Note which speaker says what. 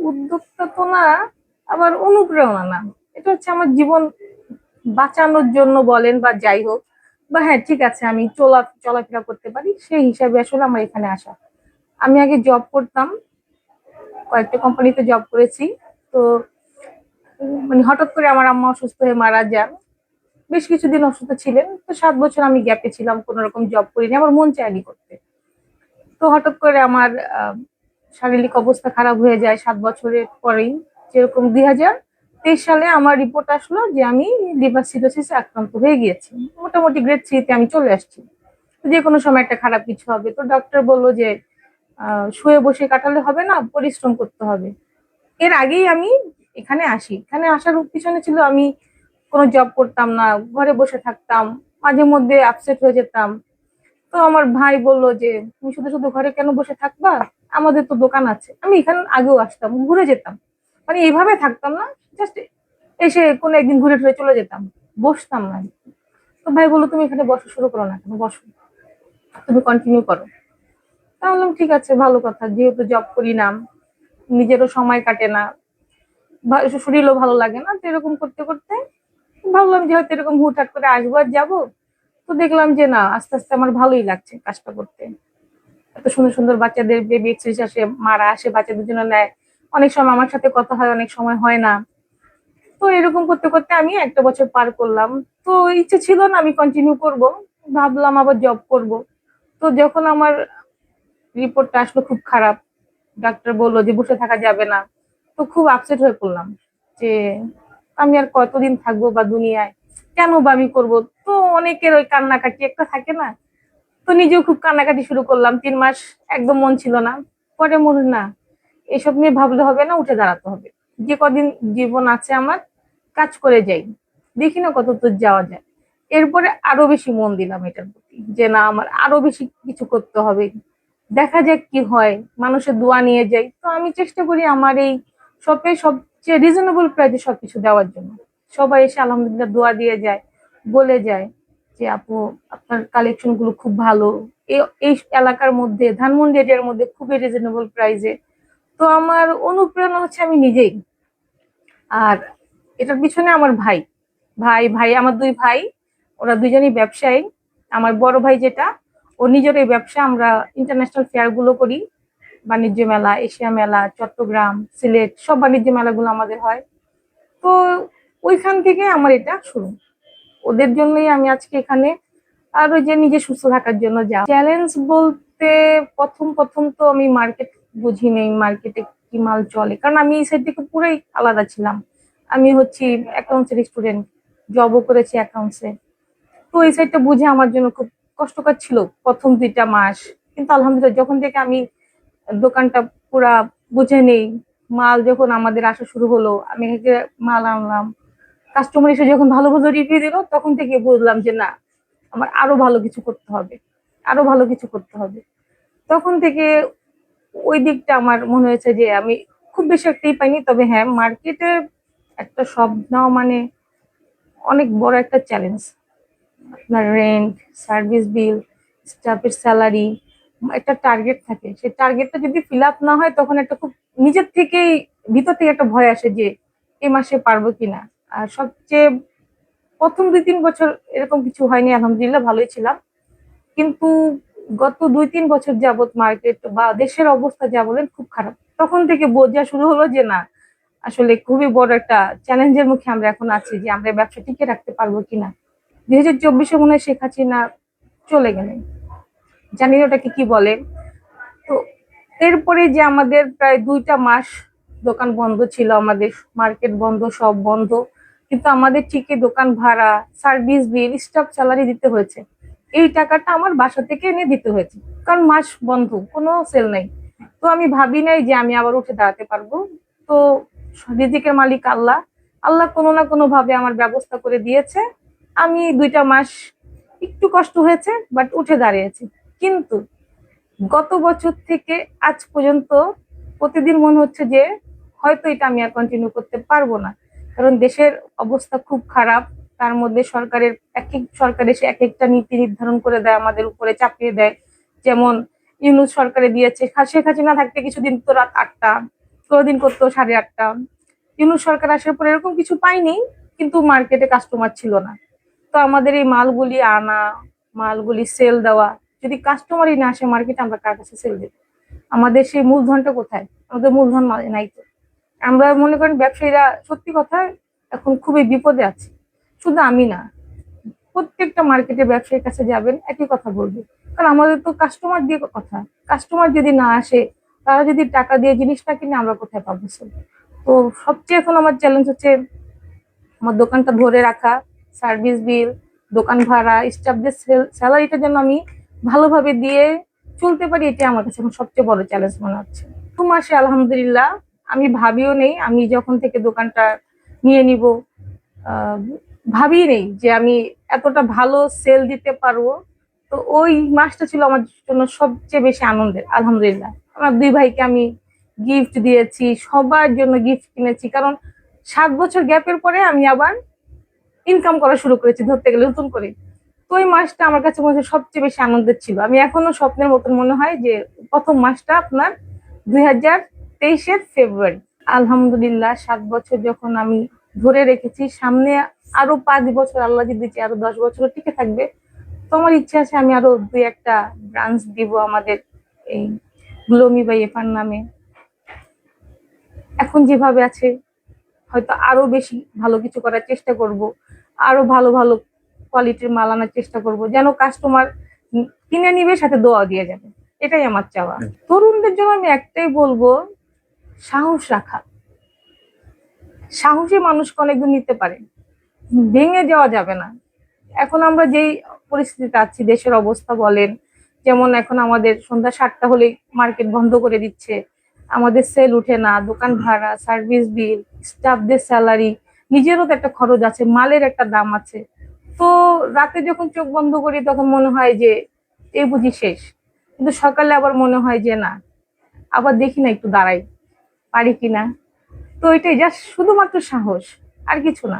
Speaker 1: উদ্যোক্তা তো না, আবার অনুপ্রেরণা না। এটা হচ্ছে আমার জীবন বাঁচানোর জন্য বলেন বা যাই হোক, বা হ্যাঁ ঠিক আছে আমি চলাফেরা করতে পারি সেই হিসাবে আসলে আমার এখানে আসা। আমি আগে জব করতাম, কয়েকটা কোম্পানিতে জব করেছি। তো মানে হঠাৎ করে আমার আম্মা অসুস্থ হয়ে মারা যান। বেশ কিছুদিন অসুস্থ ছিলেন, তো 7 বছর আমি গ্যাপে ছিলাম, কোন রকম জব করিনি, আমার মন চায়নি করতে। তো হঠাৎ করে আমার শারীরিক অবস্থা খারাপ হয়ে যায় 7 বছরের পরেই। যেরকম 2023 সালে আমার রিপোর্ট আসলো যে আমি লিভার সিরোসিসে আক্রান্ত হয়ে গিয়েছি। মোটামুটি গ্রেড 3-তে আমি চলে আসছি, যে কোনো সময় একটা খারাপ কিছু হবে। তো ডক্টর বললো যে শুয়ে বসে কাটালে হবে না, পরিশ্রম করতে হবে। এর আগেই আমি এখানে আসি, এখানে আসার পিছনে ছিল আমি কোনো জব করতাম না, ঘরে বসে থাকতাম, মাঝে মধ্যে আপসেট হয়ে যেতাম। তো আমার ভাই বলল যে তুমি শুধু শুধু ঘরে কেন বসে থাকবা, আমাদের তো দোকান আছে। আমি এখানে আগেও আসতাম, ঘুরে যেতাম, মানে এইভাবে থাকতাম না, জাস্ট এসে কোনো একদিন ঘুরে টুরে চলে যেতাম, বসতাম না। তো ভাই বললো তুমি এখানে বসা শুরু করো না কেন, বসো, তুমি কন্টিনিউ করো। তা বললাম ঠিক আছে, ভালো কথা, যেহেতু জব করি না, নিজেরও সময় কাটে না, শরীরও ভালো লাগে না, তো এরকম করতে করতে ভাবলাম যে হয়তো এরকম হুটহাট করে আসবো আর যাবো। তো দেখলাম যে না, আস্তে আস্তে আমার ভালোই লাগছে কাজটা করতে। এত সুন্দর সুন্দর বাচ্চাদের বেবি এক্সারসাইজ আসে, মারা আসে বাচ্চাদের জন্য নেয়, অনেক সময় আমার সাথে কথা হয়, অনেক সময় হয় না। তো এরকম করতে করতে আমি একটা বছর পার করলাম। তো ইচ্ছে ছিল না আমি কন্টিনিউ করব, ভাবলাম আবার জব করব। তো যখন আমার রিপোর্টটা আসলো খুব খারাপ, ডাক্তার বললো যে বসে থাকা যাবে না, তো খুব আপসেট হয়ে পড়লাম যে আমি আর কতদিন থাকবো বা দুনিয়ায়, কেন বা আমি করবো। তো অনেকের ওই কান্নাকাটি একটা থাকে না, তো নিজেও খুব কান্নাকাটি শুরু করলাম 3 মাস। একদম মন ছিল না। পরে মনে না, এসব নিয়ে ভাবলে হবে না, উঠে দাঁড়াতে হবে। যে কদিন জীবন আছে আমার, কাজ করে যাই, দেখি না কত দূর যাওয়া যায়। এরপরে আরো বেশি মন দিলাম এটার প্রতি, যে না আমার আরো বেশি কিছু করতে হবে, দেখা যাক কি হয়, মানুষের দোয়া নিয়ে যাই। তো আমি চেষ্টা করি আমার এই শপে সবচেয়ে রিজনেবল প্রাইসে সবকিছু দেওয়ার জন্য। সবাই এসে আলহামদুলিল্লাহ দোয়া দিয়ে যায়, বলে যায় যে আপু আপনার কালেকশন গুলো খুব ভালো, এই এলাকার মধ্যে, ধানমন্ডি এরিয়ার মধ্যে খুবই রিজনেবল প্রাইসে। তো আমার অনুপ্রেরণা হচ্ছে আমি নিজেই। আর এটার পিছনে আমার ভাই, ভাই আমার 2 ভাই, ওরা দুজনই ব্যবসায়ী। আমার বড় ভাই যেটা, ও নিজের এই ব্যবসা, আমরা ইন্টারন্যাশনাল ফেয়ার গুলো করি, বাণিজ্য মেলা, এশিয়া মেলা, চট্টগ্রাম, সিলেট, সব বাণিজ্য মেলাগুলো আমাদের হয়। তো ওইখান থেকে আমার এটা শুরু, ওদের জন্যই আমি আজকে এখানে। আর ওই যে নিজে সুস্থ থাকার জন্য যা চ্যালেঞ্জ বলতে, প্রথম প্রথম তো আমি মার্কেট বুঝি নেই, মার্কেটে কি মাল চলে, কারণ আমি এই সাইড থেকে পুরাই আলাদা ছিলাম। আমি হচ্ছি অ্যাকাউন্টসের স্টুডেন্ট, জবও করেছি অ্যাকাউন্টসে। তো এই সাইডটা বুঝে আমার জন্য খুব কষ্টকর ছিল প্রথম 2টা মাস। কিন্তু আলহামদুলিল্লাহ যখন থেকে আমি দোকানটা পুরা বুঝে নেই, মাল যখন আমাদের আসা শুরু হলো, আমি মাল আনলাম, কাস্টমার এসে যখন ভালো ভালো রিভিউ দিল, তখন থেকে বুঝলাম যে না, আমার আরো ভালো কিছু করতে হবে, আরো ভালো কিছু করতে হবে। তখন থেকে ওই দিকটা আমার মনে হয়েছে যে আমি খুব বেশি একটাই পাইনি, তবে হ্যাঁ মার্কেটে একটা শপ নেওয়া মানে অনেক বড় একটা চ্যালেঞ্জ। আপনার রেন্ট, সার্ভিস বিল, স্টাফের স্যালারি, একটা টার্গেট থাকে, সেই টার্গেটটা যদি ফিল আপ না হয়, তখন একটা খুব নিজের থেকেই, ভিতর থেকে একটা ভয় আসে যে এই মাসে পারবো কিনা। আর সবচেয়ে প্রথম 2-3 বছর এরকম কিছু হয়নি, আলহামদুলিল্লাহ ভালোই ছিলাম। কিন্তু গত 2-3 বছর যাবত মার্কেট বা দেশের অবস্থা যা বলেন খুব খারাপ। তখন থেকে বোঝা শুরু হলো যে না, আসলে খুবই বড় একটা চ্যালেঞ্জের মুখে আমরা এখন আছি, যে আমরা ব্যবসা টিকে রাখতে পারবো কিনা। 2024-এ মনে হয় শেখ হাসিনা চলে গেলেন, জানি না ওটাকে কি বলে। তো এরপরে যে আমাদের প্রায় 2টা মাস দোকান বন্ধ ছিল, আমাদের মার্কেট বন্ধ, সব বন্ধ। কিন্তু আমাদের ঠিকই দোকান ভাড়া, সার্ভিস বিল, স্টাফ স্যালারি দিতে হয়েছে। এই টাকাটা আমার বাসা থেকে এনে দিতে হয়েছে, কারণ মাস বন্ধ, কোনো সেল নাই। তো আমি ভাবি নাই যে আমি আবার উঠে দাঁড়াতে পারবো। তো রিজিকের মালিক আল্লাহ, আল্লাহ কোনো না কোনো ভাবে আমার ব্যবস্থা করে দিয়েছে। আমি 2টা মাস একটু কষ্ট হয়েছে, বাট উঠে দাঁড়িয়েছি। কিন্তু গত বছর থেকে আজ পর্যন্ত প্রতিদিন মনে হচ্ছে যে হয়তো এটা আমি আর কন্টিনিউ করতে পারবো না, কারণ দেশের অবস্থা খুব খারাপ। তার মধ্যে সরকার এসে এক একটা নীতি নির্ধারণ করে দেয়, আমাদের উপরে চাপিয়ে দেয়। যেমন ইউনূস সরকারে দিয়েছে, শেখ হাসিনা থাকতে কিছুদিন তো রাত 8টা, ক্লোদিং করতো 8:30। ইউনূস সরকার আসার পর এরকম কিছু পাইনি, কিন্তু মার্কেটে কাস্টমার ছিল না। তো আমাদের এই মালগুলি আনা, মালগুলি সেল দেওয়া, যদি কাস্টমারই না আসে মার্কেটে, আমরা কার কাছে সেল দেব? আমাদের সেই মূলধনটা কোথায়? আমাদের মূলধন নাই তো। আমরা মনে করেন ব্যবসায়ীরা সত্যি কথা এখন খুবই বিপদে আছে। শুধু আমি না, প্রত্যেকটা মার্কেটে ব্যবসায়ীর কাছে যাবেন একই কথা বলবে, কারণ আমাদের তো কাস্টমার দিয়ে কথা। কাস্টমার যদি না আসে, তারা যদি টাকা দিয়ে জিনিসটা কিনে, আমরা কোথায় পাবো সেল? তো সবচেয়ে এখন আমার চ্যালেঞ্জ হচ্ছে আমার দোকানটা ধরে রাখা, সার্ভিস বিল, দোকান ভাড়া, স্টাফদের স্যালারিটা যেন আমি ভালোভাবে দিয়ে চলতে পারি, এটা আমার কাছে এখন সবচেয়ে বড় চ্যালেঞ্জ মনে হচ্ছে। 2 মাসে আলহামদুলিল্লাহ আমি ভাবিও নেই, আমি যখন থেকে দোকানটা নিয়ে নিব ভাবিই নেই যে আমি এতটা ভালো সেল দিতে পারবো। তো ওই মাসটা ছিল আমার জন্য সবচেয়ে বেশি আনন্দের, আলহামদুলিল্লাহ। আমার 2 ভাইকে আমি গিফট দিয়েছি, সবার জন্য গিফট কিনেছি, কারণ 7 বছর গ্যাপের পরে আমি আবার ইনকাম করা শুরু করেছি ধরতে গেলে নতুন করে। তো ওই মাসটা আমার কাছে মনে হয় সবচেয়ে বেশি আনন্দের ছিল। আমি এখনো স্বপ্নের মতন মনে হয় যে প্রথম মাসটা আপনার 2023-এর ফেব্রুয়ারি। আলহামদুলিল্লাহ 7 বছর যখন আমি ধরে রেখেছি, সামনে আরো 5 বছর আল্লাহ যদি চায় আরো 10 বছর টিকে থাকবে, তো আমার ইচ্ছা আছে আমি আরো 2-1টা ব্রাঞ্চ দিব আমাদের এই গ্লোমি বাই এফার নামে। এখন যেভাবে আছে হয়তো আরো বেশি ভালো কিছু করার চেষ্টা করব, আরো ভালো ভালো কোয়ালিটির মাল আনার চেষ্টা করব, যেন কাস্টমার কিনে নিবে, সাথে দোয়া দিয়ে যাবে। এটাই আমার চাওয়া। তরুণদের জন্য আমি একটাই বলবো, সাহস রাখা। সাহসী মানুষকে অনেকদূর নিতে পারে, ভেঙে যাওয়া যাবে না। এখন আমরা যেই পরিস্থিতিতে আছি, দেশের অবস্থা বলেন, যেমন এখন আমাদের সন্ধ্যা 7টা হলে মার্কেট বন্ধ করে দিচ্ছে, আমাদের সেল উঠে না, দোকান ভাড়া, সার্ভিস বিল, স্টাফদের স্যালারি, নিজেরও তো একটা খরচ আছে, মালের একটা দাম আছে। তো রাতে যখন চোখ বন্ধ করি তখন মনে হয় যে এই বুঝি শেষ, কিন্তু সকালে আবার মনে হয় যে না, আবার দেখি না একটু দাঁড়াই, পারি কিনা। তো এটাই জাস্ট শুধুমাত্র সাহস, আর কিছু না।